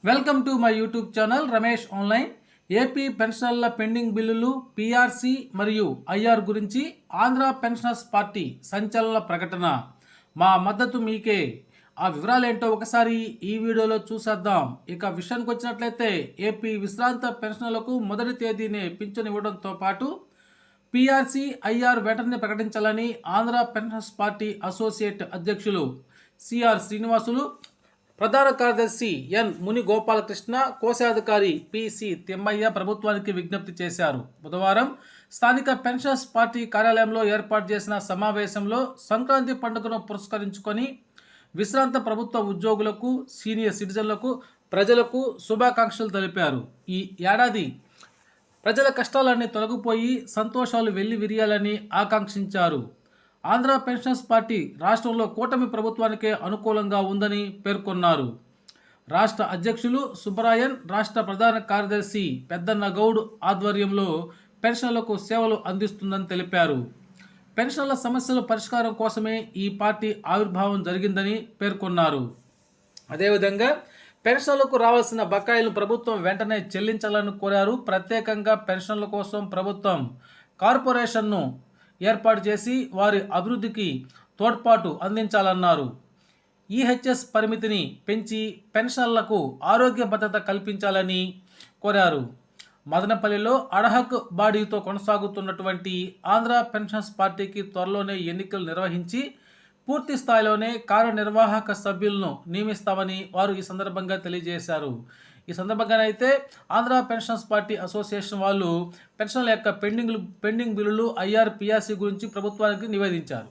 Welcome to my YouTube channel Ramesh online. AP పెన్షనర్ల pending బిల్లులు, PRC మరియు ఐఆర్ గురించి ఆంధ్ర పెన్షనర్స్ పార్టీ సంచలన ప్రకటన. మా మద్దతు మీకే. ఆ వివరాలేంటో ఒకసారి ఈ వీడియోలో చూసేద్దాం. ఇక విషయానికి వచ్చినట్లయితే ఏపీ విశ్రాంత పెన్షనర్లకు మొదటి తేదీనే పింఛను ఇవ్వడంతో పాటు పీఆర్సీ, ఐఆర్ వెంటనే ప్రకటించాలని ఆంధ్ర పెన్షనర్స్ పార్టీ అసోసియేట్ అధ్యక్షులు సిఆర్ శ్రీనివాసులు, ప్రధాన కార్యదర్శి ఎన్ ముని గోపాలకృష్ణ, కోశాధికారి పిసి తిమ్మయ్య ప్రభుత్వానికి విజ్ఞప్తి చేశారు. బుధవారం స్థానిక పెన్షనర్స్ పార్టీ కార్యాలయంలో ఏర్పాటు చేసిన సమావేశంలో సంక్రాంతి పండుగను పురస్కరించుకొని విశ్రాంత ప్రభుత్వ ఉద్యోగులకు, సీనియర్ సిటిజన్లకు, ప్రజలకు శుభాకాంక్షలు తెలిపారు. ఈ ఏడాది ప్రజల కష్టాలన్నీ తొలగిపోయి సంతోషాలు వెల్లివిరియాలని ఆకాంక్షించారు. ఆంధ్ర పెన్షనర్స్ పార్టీ రాష్ట్రంలో కూటమి ప్రభుత్వానికే అనుకూలంగా ఉందని పేర్కొన్నారు. రాష్ట్ర అధ్యక్షులు సుబ్బరాయన్, రాష్ట్ర ప్రధాన కార్యదర్శి పెద్దన్న గౌడ్ ఆధ్వర్యంలో పెన్షన్లకు సేవలు అందిస్తుందని తెలిపారు. పెన్షన్ల సమస్యల పరిష్కారం కోసమే ఈ పార్టీ ఆవిర్భావం జరిగిందని పేర్కొన్నారు. అదేవిధంగా పెన్షన్లకు రావాల్సిన బకాయిలు ప్రభుత్వం వెంటనే చెల్లించాలని కోరారు. ప్రత్యేకంగా పెన్షన్ల కోసం ప్రభుత్వం కార్పొరేషన్ను ఏర్పాటు చేసి వారి అభివృద్ధికి తోడ్పాటు అందించాలన్నారు. ఈహెచ్ఎస్ పరిమితిని పెంచి పెన్షన్లకు ఆరోగ్య భద్రత కల్పించాలని కోరారు. మదనపల్లిలో అడహక్ బాడీతో కొనసాగుతున్నటువంటి ఆంధ్ర పెన్షనర్స్ పార్టీకి త్వరలోనే ఎన్నికలు నిర్వహించి పూర్తి స్థాయిలోనే కార్యనిర్వాహక సభ్యులను నియమిస్తామని వారు ఈ సందర్భంగా తెలియజేశారు. ఈ సందర్భంగా అయితే ఆంధ్ర పెన్షనర్స్ పార్టీ అసోసియేషన్ వాళ్ళు పెన్షన్ల యొక్క పెండింగ్ బిల్లులు, ఐఆర్, పీఆర్సీ గురించి ప్రభుత్వానికి నివేదించారు.